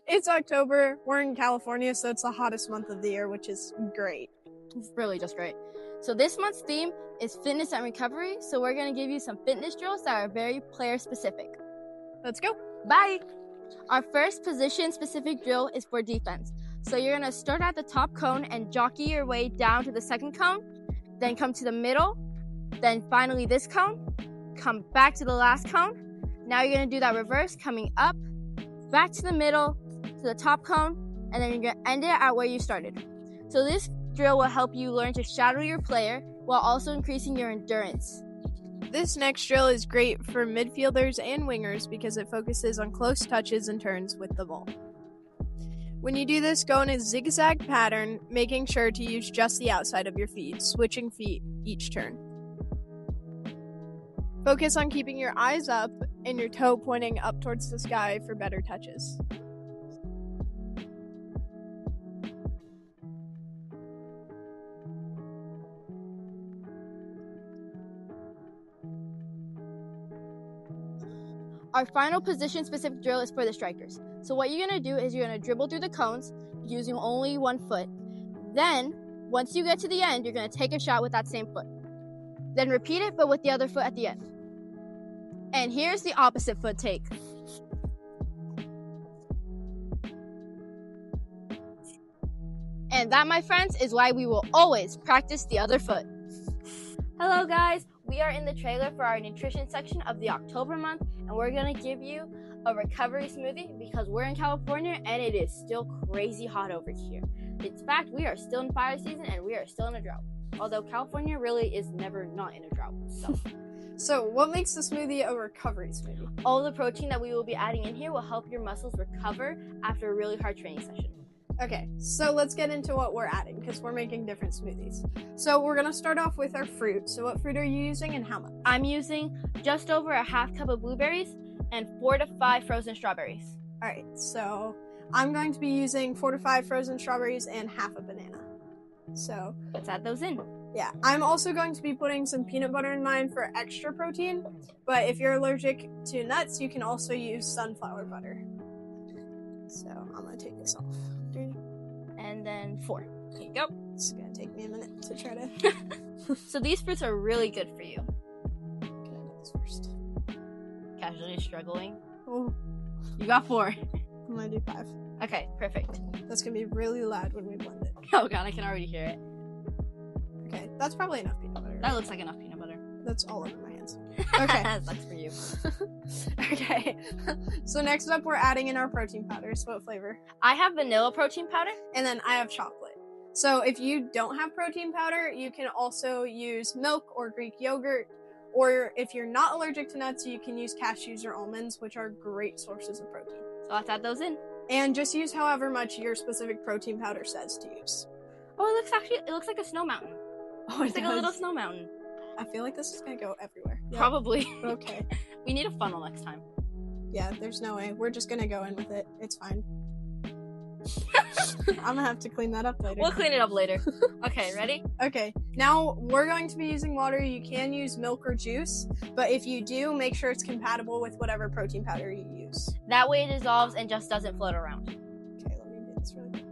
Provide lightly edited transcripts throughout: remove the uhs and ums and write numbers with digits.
It's October. We're in California, so it's the hottest month of the year, which is great. It's really just great. So this month's theme is fitness and recovery. So we're going to give you some fitness drills that are very player specific. Let's go. Bye. Our first position specific drill is for defense. So you're going to start at the top cone and jockey your way down to the second cone, then come to the middle, then finally this cone, come back to the last cone. Now you're going to do that reverse, coming up, back to the middle, to the top cone, and then you're going to end it at where you started. So this drill will help you learn to shadow your player while also increasing your endurance. This next drill is great for midfielders and wingers because it focuses on close touches and turns with the ball. When you do this, go in a zigzag pattern, making sure to use just the outside of your feet, switching feet each turn. Focus on keeping your eyes up and your toe pointing up towards the sky for better touches. Our final position-specific drill is for the strikers. So what you're going to do is you're going to dribble through the cones using only one foot. Then, once you get to the end, you're going to take a shot with that same foot. Then repeat it, but with the other foot at the end. And here's the opposite foot take. And that, my friends, is why we will always practice the other foot. Hello, guys. We are in the trailer for our nutrition section of the October month, and we're going to give you a recovery smoothie because we're in California and it is still crazy hot over here. In fact, we are still in fire season and we are still in a drought. Although California really is never not in a drought. So what makes the smoothie a recovery smoothie? All the protein that we will be adding in here will help your muscles recover after a really hard training session. Okay, so let's get into what we're adding because we're making different smoothies. So we're going to start off with our fruit. So what fruit are you using and how much? I'm using just over a half cup of blueberries and 4 to 5 frozen strawberries. All right, so I'm going to be using 4 to 5 frozen strawberries and half a banana. So let's add those in. Yeah, I'm also going to be putting some peanut butter in mine for extra protein. But if you're allergic to nuts, you can also use sunflower butter. So I'm going to take this off. 3. And then 4. There you go. It's going to take me a minute to try to... So these fruits are really good for you. Okay, this first. Casually struggling. Oh. You got 4. I'm going to do 5. Okay, perfect. That's going to be really loud when we blend it. Oh god, I can already hear it. Okay, that's probably enough peanut butter. That looks like enough peanut butter. That's all over my hands. Okay. That's for you. Okay. So next up, we're adding in our protein powders. What flavor? I have vanilla protein powder. And then I have chocolate. So if you don't have protein powder, you can also use milk or Greek yogurt. Or if you're not allergic to nuts, you can use cashews or almonds, which are great sources of protein. So let's add those in. And just use however much your specific protein powder says to use. Oh, it looks like a snow mountain. Oh, it's like a little snow mountain. I feel like this is gonna go everywhere. Yep. Probably. Okay. We need a funnel next time. Yeah, there's no way. We're just gonna go in with it. It's fine. I'm gonna have to clean that up later. We'll clean it up later. Okay, ready? Okay. Now we're going to be using water. You can use milk or juice, but if you do, make sure it's compatible with whatever protein powder you use. That way it dissolves and just doesn't float around. Okay, let me do this really quick.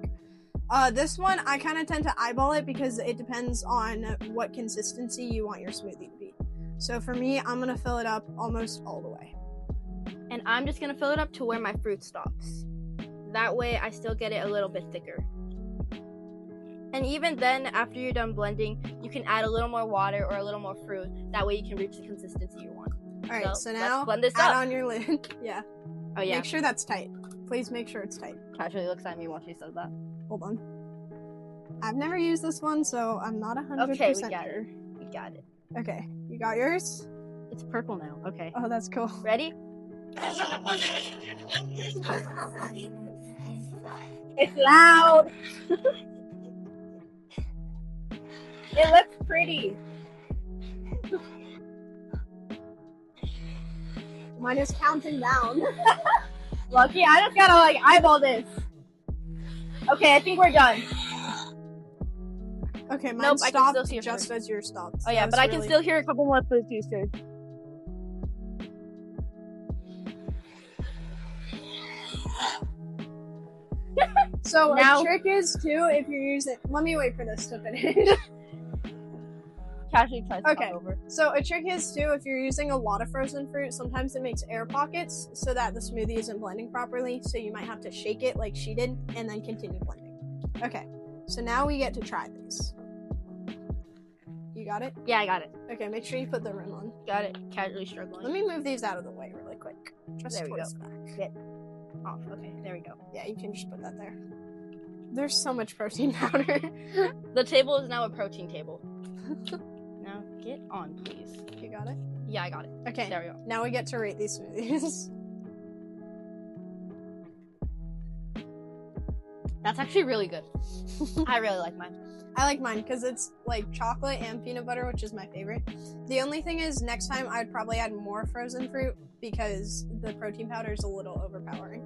This one, I kind of tend to eyeball it because it depends on what consistency you want your smoothie to be. So for me, I'm going to fill it up almost all the way. And I'm just going to fill it up to where my fruit stops. That way I still get it a little bit thicker. And even then, after you're done blending, you can add a little more water or a little more fruit. That way you can reach the consistency you want. All right, so now blend this add up. on your lid. Yeah. Oh, yeah. Make sure that's tight. Please make sure it's tight. Casually looks at me once she said that. Hold on. I've never used this one, so I'm not 100% Okay, we got sure. it. We got it. Okay, you got yours? It's purple now. Okay. Oh, that's cool. Ready? It's loud. It looks pretty. Mine is counting down. Lucky, I just gotta eyeball this. Okay, I think we're done. Okay, mine Nope, I can stopped still see your just fruit. as yours stopped. Oh yeah, That but I was can really- still hear a couple more fruit juices. So Now- a trick is too, if you're using. Let me wait for this to finish. Casually tries to Okay. talk over. So a trick is too, if you're using a lot of frozen fruit, sometimes it makes air pockets so that the smoothie isn't blending properly. So you might have to shake it like she did, and then continue blending. Okay. So now we get to try these. You got it? Yeah, I got it. Okay. Make sure you put the rim on. Got it. Casually struggling. Let me move these out of the way really quick. Just There we towards go. the back. Off. Okay, there we go. Yeah, you can just put that there. There's so much protein powder. The table is now a protein table. Now get on, please. You got it? Yeah, I got it. Okay. There we go. Now we get to rate these smoothies. That's actually really good. I really like mine. I like mine because it's like chocolate and peanut butter, which is my favorite. The only thing is, next time I'd probably add more frozen fruit because the protein powder is a little overpowering.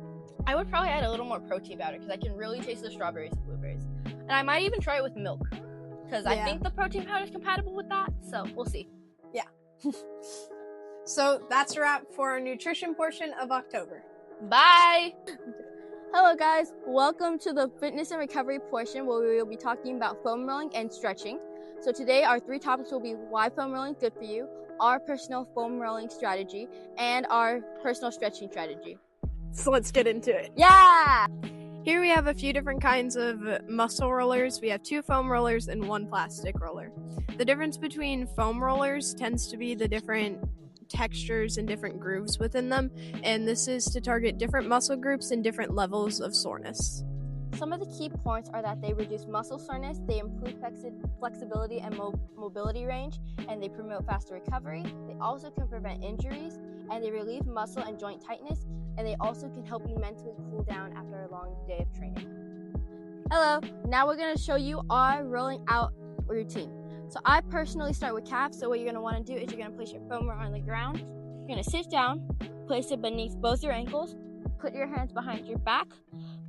I would probably add a little more protein powder because I can really taste the strawberries and blueberries. And I might even try it with milk because I Yeah. think the protein powder is compatible with that. So we'll see. So that's a wrap for our nutrition portion of October. Bye! Hello guys, welcome to the fitness and recovery portion where we will be talking about foam rolling and stretching. So today our 3 topics will be why foam rolling is good for you, our personal foam rolling strategy, and our personal stretching strategy. So let's get into it. Yeah! Here we have a few different kinds of muscle rollers. We have 2 foam rollers and 1 plastic roller. The difference between foam rollers tends to be the different textures and different grooves within them, and this is to target different muscle groups and different levels of soreness. Some of the key points are that they reduce muscle soreness, they improve flexibility and mobility range, and they promote faster recovery. They also can prevent injuries, and they relieve muscle and joint tightness, and they also can help you mentally cool down after a long day of training. Hello, now we're going to show you our rolling out routine. So I personally start with calves, so what you're going to want to do is you're going to place your foam roller on the ground. You're going to sit down, place it beneath both your ankles, put your hands behind your back,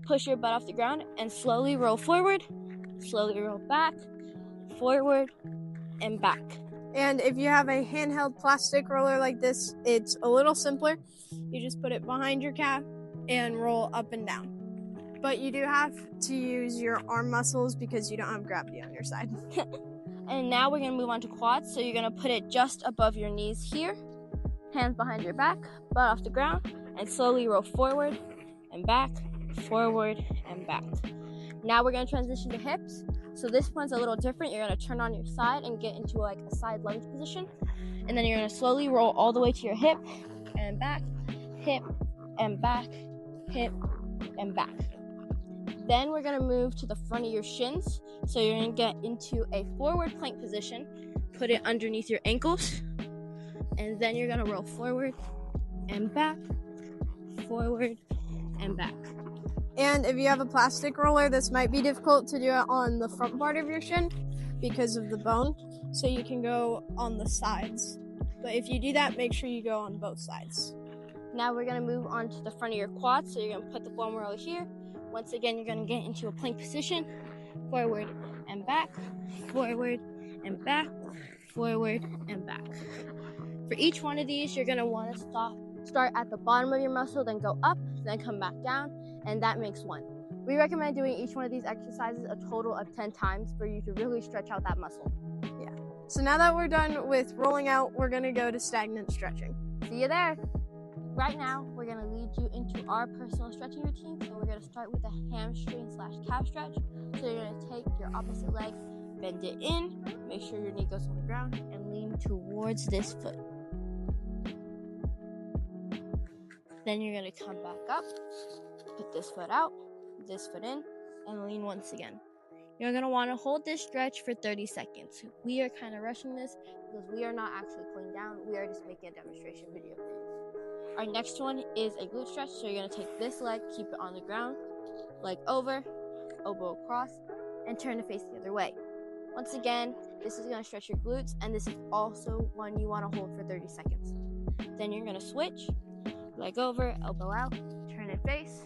push your butt off the ground, and slowly roll forward, slowly roll back, forward, and back. And if you have a handheld plastic roller like this, it's a little simpler. You just put it behind your calf and roll up and down. But you do have to use your arm muscles because you don't have gravity on your side. And now we're going to move on to quads. So you're going to put it just above your knees here, hands behind your back, butt off the ground, and slowly roll forward and back, forward and back. Now we're going to transition to hips. So this one's a little different. You're going to turn on your side and get into like a side lunge position. And then you're going to slowly roll all the way to your hip and back, hip and back, hip and back. Then we're going to move to the front of your shins. So you're going to get into a forward plank position, put it underneath your ankles, and then you're going to roll forward and back, forward and back. And if you have a plastic roller, this might be difficult to do it on the front part of your shin because of the bone. So you can go on the sides. But if you do that, make sure you go on both sides. Now we're going to move on to the front of your quads. So you're going to put the foam roller here. Once again, you're going to get into a plank position, forward and back, forward and back, forward and back. For each one of these, you're going to want to start at the bottom of your muscle, then go up, then come back down, and that makes 1. We recommend doing each one of these exercises a total of 10 times for you to really stretch out that muscle. Yeah. So now that we're done with rolling out, we're going to go to stagnant stretching. See you there. Right now, we're going to lead you into our personal stretching routine. So we're going to start with a hamstring/calf stretch. So you're going to take your opposite leg, bend it in, make sure your knee goes on the ground, and lean towards this foot. Then you're going to come back up, put this foot out, this foot in, and lean once again. You're going to want to hold this stretch for 30 seconds. We are kind of rushing this because we are not actually cooling down. We are just making a demonstration video. Our next one is a glute stretch. So you're going to take this leg, keep it on the ground, leg over, elbow across, and turn to face the other way. Once again, this is going to stretch your glutes, and this is also one you want to hold for 30 seconds. Then you're going to switch, leg over, elbow out, turn and face.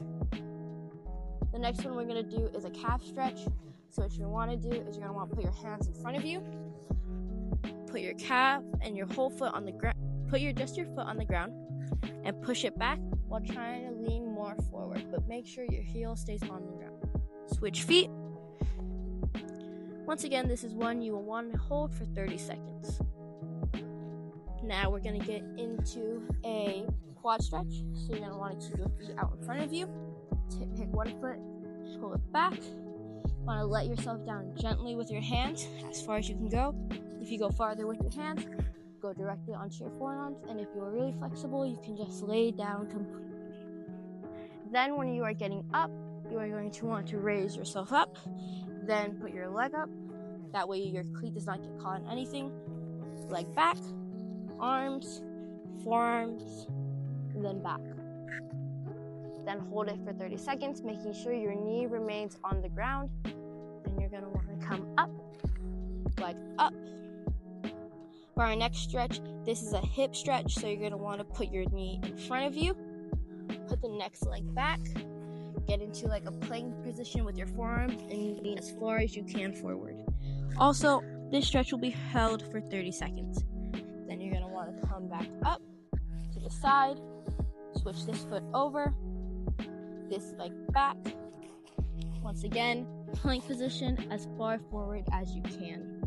The next one we're going to do is a calf stretch. So what you want to do is you're going to want to put your hands in front of you, put your calf and your whole foot on the ground, put just your foot on the ground, and push it back while trying to lean more forward, but make sure your heel stays on the ground. Switch feet. Once again, this is one you will want to hold for 30 seconds. Now we're going to get into a quad stretch. So you're going to want to keep your feet out in front of you. Pick one foot, pull it back. You want to let yourself down gently with your hands as far as you can go. If you go farther with your hands, go directly onto your forearms. And if you are really flexible, you can just lay down completely. Then when you are getting up, you are going to want to raise yourself up. Then put your leg up. That way your cleat does not get caught in anything. Leg back, arms, forearms, and then back. Then hold it for 30 seconds, making sure your knee remains on the ground. Then you're going to want to come up, leg up. For our next stretch, this is a hip stretch, so you're going to want to put your knee in front of you. Put the next leg back. Get into like a plank position with your forearms and lean as far as you can forward. Also, this stretch will be held for 30 seconds. Then you're going to want to come back up to the side. Switch this foot over. This leg back. Once again, plank position as far forward as you can.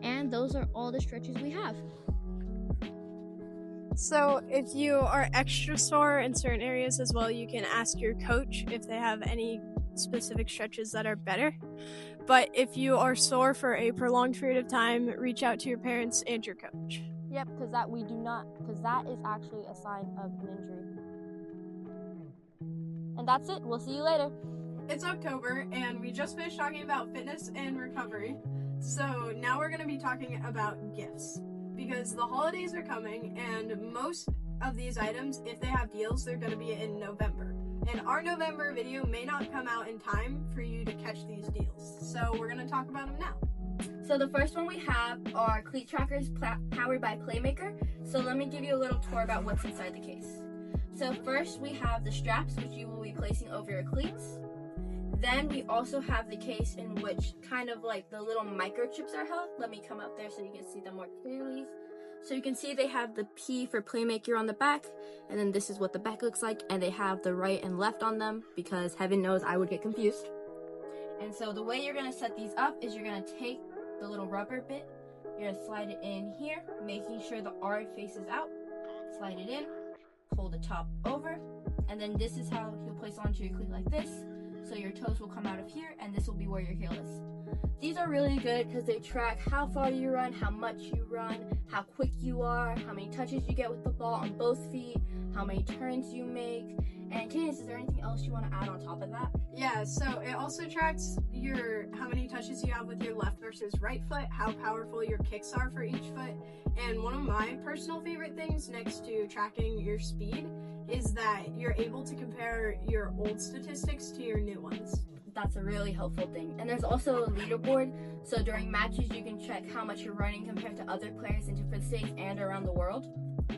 And those are all the stretches we have. So if you are extra sore in certain areas as well, you can ask your coach if they have any specific stretches that are better. But if you are sore for a prolonged period of time, reach out to your parents and your coach. Yep, because that is actually a sign of an injury. And that's it. We'll see you later. It's October, and we just finished talking about fitness and recovery. So now we're going to be talking about gifts. Because the holidays are coming, and most of these items, if they have deals, they're going to be in November. And our November video may not come out in time for you to catch these deals. So we're going to talk about them now. So the first one we have are cleat trackers powered by Playmaker. So let me give you a little tour about what's inside the case. So first we have the straps, which you will be placing over your cleats. Then we also have the case in which kind of like the little microchips are held. Let me come up there so you can see them more clearly. So you can see they have the P for Playmaker on the back, and then this is what the back looks like, and they have the right and left on them because heaven knows I would get confused. And so the way you're going to set these up is you're going to take the little rubber bit, you're going to slide it in here, making sure the R faces out, slide it in, pull the top over, and then this is how you'll place onto your cleat like this. So your toes will come out of here, and this will be where your heel is. These are really good because they track how far you run, how much you run, how quick you are, how many touches you get with the ball on both feet, how many turns you make. And Candace, is there anything else you want to add on top of that? Yeah, so it also tracks how many touches you have with your left versus right foot, how powerful your kicks are for each foot. And one of my personal favorite things next to tracking your speed is that you're able to compare your old statistics to your new ones. That's a really helpful thing. And there's also a leaderboard, so during matches you can check how much you're running compared to other players in different states and around the world.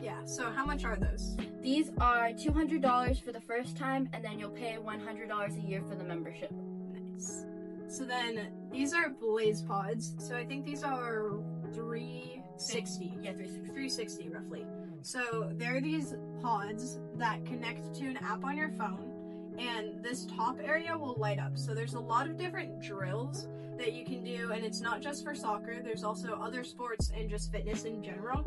Yeah, so how much are those? These are $200 for the first time, and then you'll pay $100 a year for the membership. Nice. So then, these are Blaze Pods, so I think these are 360. Yeah, 360. 360 roughly. So they're these pods that connect to an app on your phone, and this top area will light up. So there's a lot of different drills that you can do, and it's not just for soccer, there's also other sports and just fitness in general.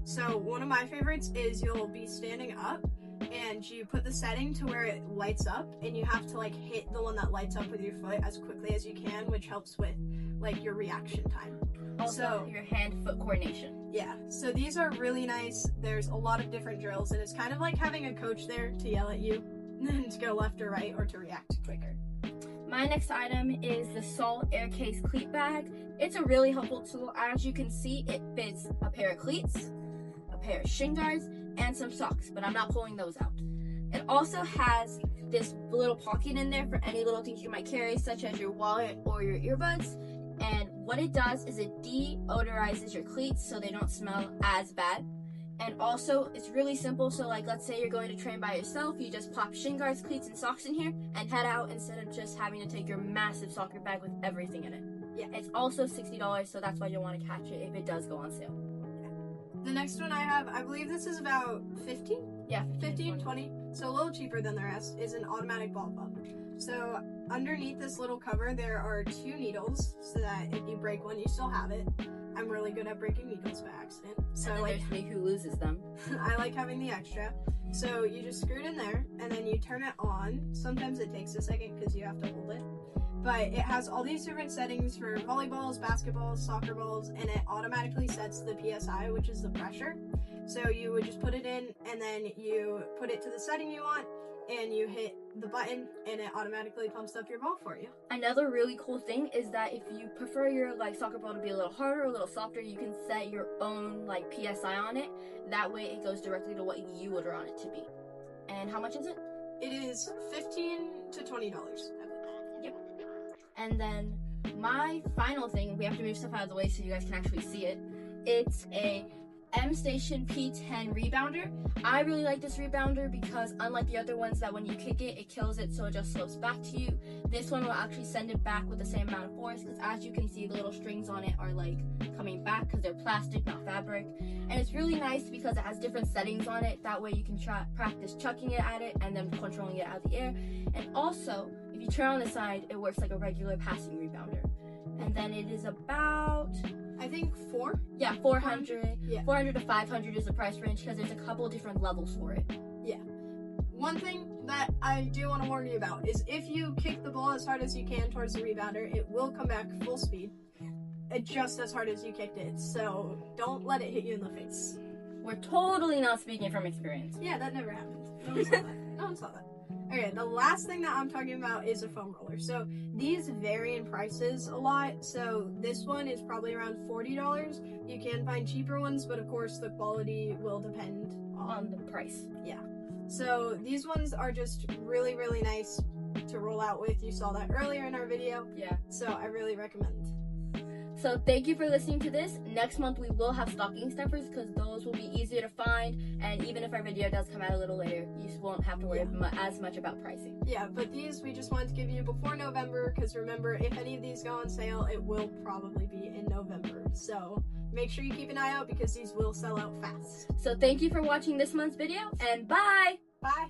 So one of my favorites is you'll be standing up, and you put the setting to where it lights up, and you have to like hit the one that lights up with your foot as quickly as you can, which helps with like your reaction time. Also, your hand-foot coordination. Yeah, so these are really nice. There's a lot of different drills, and it's kind of like having a coach there to yell at you and to go left or right or to react quicker. My next item is the Salt Air Case Cleat Bag. It's a really helpful tool. As you can see, it fits a pair of cleats, a pair of shin guards, and some socks, but I'm not pulling those out. It also has this little pocket in there for any little things you might carry, such as your wallet or your earbuds. And what it does is it deodorizes your cleats so they don't smell as bad. And also, it's really simple. So like, let's say you're going to train by yourself, you just pop shin guards, cleats, and socks in here and head out instead of just having to take your massive soccer bag with everything in it. Yeah, it's also $60, so that's why you'll want to catch it if it does go on sale. The next one I have, I believe this is about 15. Yeah, 15, 20. So a little cheaper than the rest is an automatic ball pump. So underneath this little cover, there are 2 needles so that if you break one, you still have it. I'm really good at breaking needles by accident. So and then there's me who loses them. I like having the extra. So you just screw it in there and then you turn it on. Sometimes it takes a second because you have to hold it. But it has all these different settings for volleyballs, basketballs, soccer balls, and it automatically sets the PSI, which is the pressure. So you would just put it in and then you put it to the setting you want and you hit the button and it automatically pumps up your ball for you. Another really cool thing is that if you prefer your soccer ball to be a little harder or a little softer, you can set your own PSI on it. That way it goes directly to what you would want it to be. And how much is it? It is $15 to $20. Yep. And then my final thing, we have to move stuff out of the way so you guys can actually see it. It's a M Station P10 rebounder. I really like this rebounder because unlike the other ones that when you kick it, it kills it so it just slips back to you. This one will actually send it back with the same amount of force because as you can see, the little strings on it are coming back because they're plastic, not fabric. And it's really nice because it has different settings on it. That way you can practice chucking it at it and then controlling it out of the air. And also, if you turn on the side, it works like a regular passing rebounder. And then it is about, I think 4? Yeah, 400. Yeah. 400 to 500 is the price range because there's a couple of different levels for it. Yeah. One thing that I do want to warn you about is if you kick the ball as hard as you can towards the rebounder, it will come back full speed, just as hard as you kicked it. So don't let it hit you in the face. We're totally not speaking from experience. Yeah, that never happened. No one saw that. No one saw that. Okay, the last thing that I'm talking about is a foam roller. So these vary in prices a lot. So this one is probably around $40. You can find cheaper ones, but of course the quality will depend On the price. Yeah. So these ones are just really, really nice to roll out with. You saw that earlier in our video. Yeah. So I really recommend. So thank you for listening to this. Next month we will have stocking stuffers because those will be easier to find. And even if our video does come out a little later, you won't have to worry as much about pricing. Yeah, but these we just wanted to give you before November because remember, if any of these go on sale, it will probably be in November. So make sure you keep an eye out because these will sell out fast. So thank you for watching this month's video and bye! Bye!